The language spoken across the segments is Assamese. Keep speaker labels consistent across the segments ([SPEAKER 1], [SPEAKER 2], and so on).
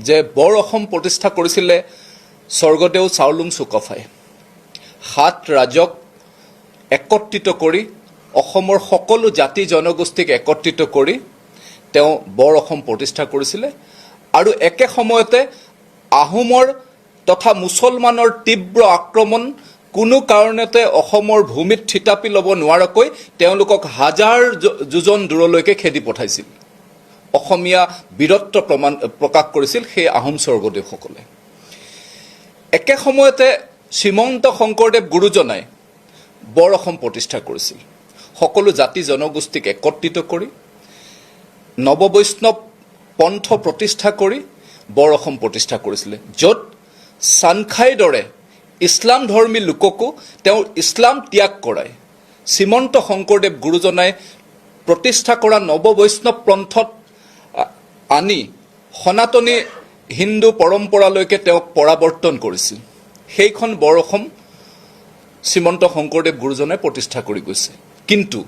[SPEAKER 1] যে বৰ অসম প্ৰতিষ্ঠা কৰিছিলে স্বৰ্গদেউ চাওলুং চুকাফাই। 7 ৰাজক একত্ৰিত কৰি অসমৰ সকলো জাতি জনগোষ্ঠীক একত্ৰিত কৰি তেওঁ বৰ অসম প্ৰতিষ্ঠা কৰিছিলে আৰু একে সময়তে আহোমৰ তথা মুছলমানৰ তীব্ৰ আক্ৰমণ কোনো কাৰণতে অসমৰ ভূমিত থিতাপি ল'ব নোৱাৰাকৈ তেওঁলোকক হাজাৰ যোজন দূৰলৈকে খেদি পঠাইছিল। অসমীয়া বীৰত্ব প্ৰকাশ কৰিছিল সেই আহোম স্বৰ্গদেউসকলে। একে সময়তে শ্ৰীমন্ত শংকৰদেৱ গুৰুজনাই বৰ অসম প্ৰতিষ্ঠা কৰিছিল। সকলো জাতি জনগোষ্ঠীক একত্ৰিত কৰি নৱবৈষ্ণৱ পন্থ প্ৰতিষ্ঠা কৰি বৰ অসম প্ৰতিষ্ঠা কৰিছিলে, য'ত চানখাইৰ দৰে ইছলাম ধৰ্মী লোককো তেওঁ ইছলাম ত্যাগ কৰাই শ্ৰীমন্ত শংকৰদেৱ গুৰুজনাই প্ৰতিষ্ঠা কৰা নৱবৈষ্ণৱ পন্থত আনি সনাতনী হিন্দু পৰম্পৰালৈকে তেওঁক পৰাৱৰ্তন কৰিছিল। সেইখন বৰ অসম শ্ৰীমন্ত শংকৰদেৱ গুৰুজনাই প্ৰতিষ্ঠা কৰি গৈছে। কিন্তু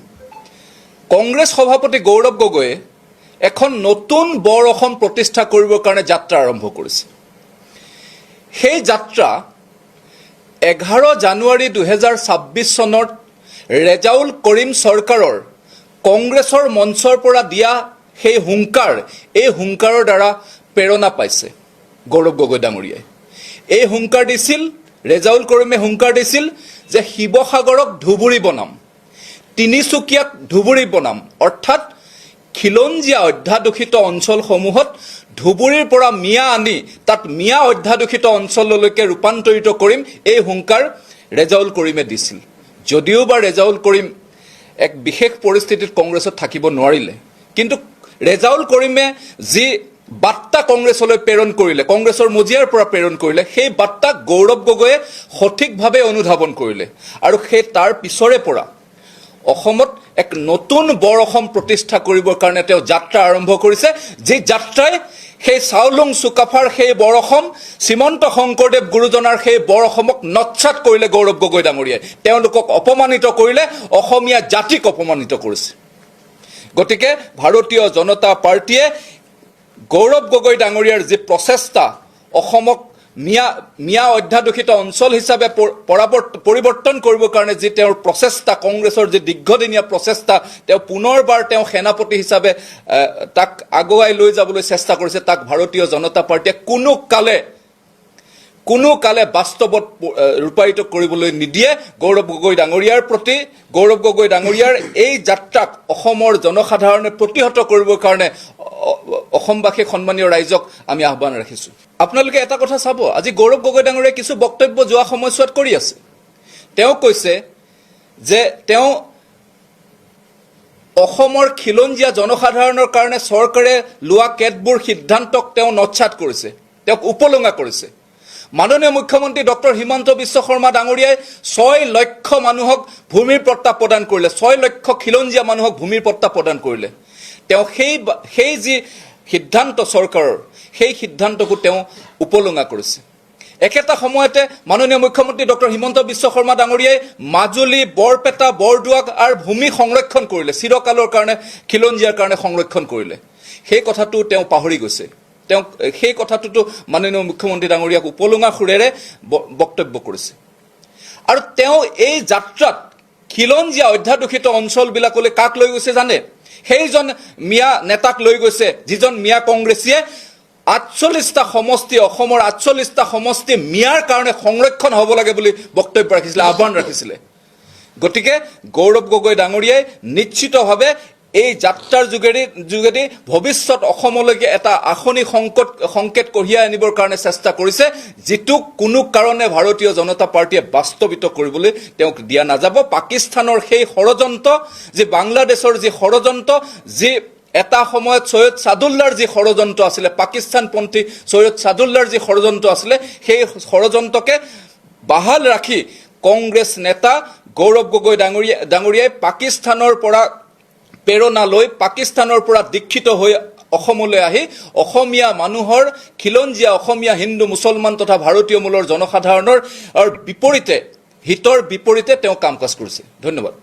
[SPEAKER 1] কংগ্ৰেছ সভাপতি গৌৰৱ গগৈয়ে এখন নতুন বৰ অসম প্ৰতিষ্ঠা কৰিবৰ কাৰণে যাত্ৰা আৰম্ভ কৰিছে। সেই যাত্ৰা 11 জানুৱাৰী 2026 চনত ৰেজাউল কৰিম চৰকাৰৰ কংগ্ৰেছৰ মঞ্চৰ পৰা দিয়া সেই হুংকাৰ, এই হুংকাৰৰ দ্বাৰা প্ৰেৰণা পাইছে গৌৰৱ গগৈ ডাঙৰীয়াই। এই হুংকাৰ দিছিল, ৰেজাউল কৰিমে হুংকাৰ দিছিল যে শিৱসাগৰক ধুবুৰী বনাম, তিনিচুকীয়াক ধুবুৰী বনাম, অৰ্থাৎ খিলঞ্জীয়া অধ্যাদূষিত অঞ্চলসমূহত ধুবুৰীৰ পৰা মিয়া আনি তাত মিয়া অধ্যাদূষিত অঞ্চললৈকে ৰূপান্তৰিত কৰিম, এই হুংকাৰ ৰেজাউল কৰিমে দিছিল। যদিও বা ৰেজাউল কৰিম এক বিশেষ পৰিস্থিতিত কংগ্ৰেছত থাকিব নোৱাৰিলে, কিন্তু ৰেজাউল কৰিমে যি বাৰ্তা কংগ্ৰেছলৈ প্ৰেৰণ কৰিলে, কংগ্ৰেছৰ মজিয়াৰ পৰা প্ৰেৰণ কৰিলে, সেই বাৰ্তাক গৌৰৱ গগৈয়ে সঠিকভাৱে অনুধাৱন কৰিলে আৰু সেই তাৰ পিছৰে পৰা অসমত এক নতুন বৰ অসম প্ৰতিষ্ঠা কৰিবৰ কাৰণে তেওঁ যাত্ৰা আৰম্ভ কৰিছে, যি যাত্ৰাই সেই চাওলুং চুকাফাৰ সেই বৰ অসম, শ্ৰীমন্ত শংকৰদেৱ গুৰুজনাৰ সেই বৰ অসমক নৎসাত কৰিলে গৌৰৱ গগৈ ডাঙৰীয়াই। তেওঁলোকক অপমানিত কৰিলে, অসমীয়া জাতিক অপমানিত কৰিছে। গতিকে ভাৰতীয় জনতা পাৰ্টীয়ে গৌৰৱ গগৈ ডাঙৰীয়াৰ যি প্ৰচেষ্টা অসমক মিয়া অধ্যাদূষিত অঞ্চল হিচাপে পৰিৱৰ্তন কৰিবৰ কাৰণে যি তেওঁৰ প্ৰচেষ্টা, কংগ্ৰেছৰ যি দীৰ্ঘদিনীয়া প্ৰচেষ্টা, তেওঁ পুনৰবাৰ তেওঁ সেনাপতি হিচাপে তাক আগুৱাই লৈ যাবলৈ চেষ্টা কৰিছে, তাক ভাৰতীয় জনতা পাৰ্টীয়ে কোনো কালে বাস্তৱত ৰূপায়িত কৰিবলৈ নিদিয়ে। গৌৰৱ গগৈ ডাঙৰীয়াৰ প্ৰতি, গৌৰৱ গগৈ ডাঙৰীয়াৰ এই যাত্ৰাক অসমৰ জনসাধাৰণে প্ৰতিহত কৰিবৰ কাৰণে অসমবাসী সন্মানীয় ৰাইজক আমি আহ্বান ৰাখিছোঁ। আপোনালোকে এটা কথা চাব, আজি গৌৰৱ গগৈ ডাঙৰীয়াই কিছু বক্তব্য যোৱা সময়ছোৱাত কৰি আছে। তেওঁ কৈছে যে তেওঁ অসমৰ খিলঞ্জীয়া জনসাধাৰণৰ কাৰণে চৰকাৰে লোৱা কেতবোৰ সিদ্ধান্তক তেওঁ নৎসাত কৰিছে, তেওঁক উপলুঙা কৰিছে। মাননীয় মুখ্যমন্ত্ৰী ডক্টৰ হিমন্ত বিশ্ব শৰ্মা ডাঙৰীয়াই 6 লক্ষ মানুহক ভূমিৰ পট্টা প্ৰদান কৰিলে, 6 লক্ষ খিলঞ্জীয়া মানুহক ভূমিৰ পট্টা প্ৰদান কৰিলে। তেওঁ সেই যি সিদ্ধান্ত চৰকাৰৰ, সেই সিদ্ধান্তকো তেওঁ উপলুঙা কৰিছে। একেটা সময়তে মাননীয় মুখ্যমন্ত্ৰী ডক্টৰ হিমন্ত বিশ্ব শৰ্মা ডাঙৰীয়াই মাজুলী, বৰপেটা, বৰদোৱাক আৰু ভূমি সংৰক্ষণ কৰিলে, চিৰকালৰ কাৰণে খিলঞ্জীয়াৰ কাৰণে সংৰক্ষণ কৰিলে। সেই কথাটো তেওঁ পাহৰি গৈছে। তেওঁ সেই কথাটোতো মাননীয় মুখ্যমন্ত্ৰী ডাঙৰীয়াক উপলুঙা সুৰেৰে বক্তব্য কৰিছে। আৰু তেওঁ এই যাত্ৰাত খিলঞ্জীয়া অধ্যাদূষিত অঞ্চলবিলাকলৈ কাক লৈ গৈছে জানে? সেইজন মিয়া নেতাক লৈ গৈছে, যিজন মিয়া কংগ্ৰেছীয়ে 48টা সমষ্টি, অসমৰ 48টা সমষ্টি মিয়াৰ কাৰণে সংৰক্ষণ হ'ব লাগে বুলি বক্তব্য ৰাখিছিলে, আহ্বান ৰাখিছিলে। গতিকে গৌৰৱ গগৈ ডাঙৰীয়াই নিশ্চিতভাৱে এই যাত্ৰাৰ যোগেদি ভৱিষ্যত অসমলৈকে এটা আসনি সংকেত কঢ়িয়াই আনিবৰ কাৰণে চেষ্টা কৰিছে, যিটো কোনো কাৰণে ভাৰতীয় জনতা পাৰ্টীয়ে বাস্তৱিত কৰিবলৈ তেওঁক দিয়া নাযাব। পাকিস্তানৰ সেই ষড়যন্ত্ৰ, যি বাংলাদেশৰ যি ষড়যন্ত্ৰ, যি এটা সময়ত সৈয়দ ছাদুল্লাৰ যি ষড়যন্ত্ৰ আছিলে, পাকিস্তানপন্থী সৈয়দ ছাদুল্লাৰ যি ষড়যন্ত্ৰ আছিলে, সেই ষড়যন্ত্ৰকে বাহাল ৰাখি কংগ্ৰেছ নেতা গৌৰৱ গগৈ ডাঙৰীয়াই পাকিস্তানৰ পৰা প্ৰেৰণা লৈ, পাকিস্তানৰ পৰা দীক্ষিত হৈ অসমলৈ আহি অসমীয়া মানুহৰ, খিলঞ্জীয়া অসমীয়া হিন্দু মুছলমান তথা ভাৰতীয় মূলৰ জনসাধাৰণৰ বিপৰীতে, হিতৰ বিপৰীতে তেওঁ কাম কাজ কৰিছে। ধন্যবাদ।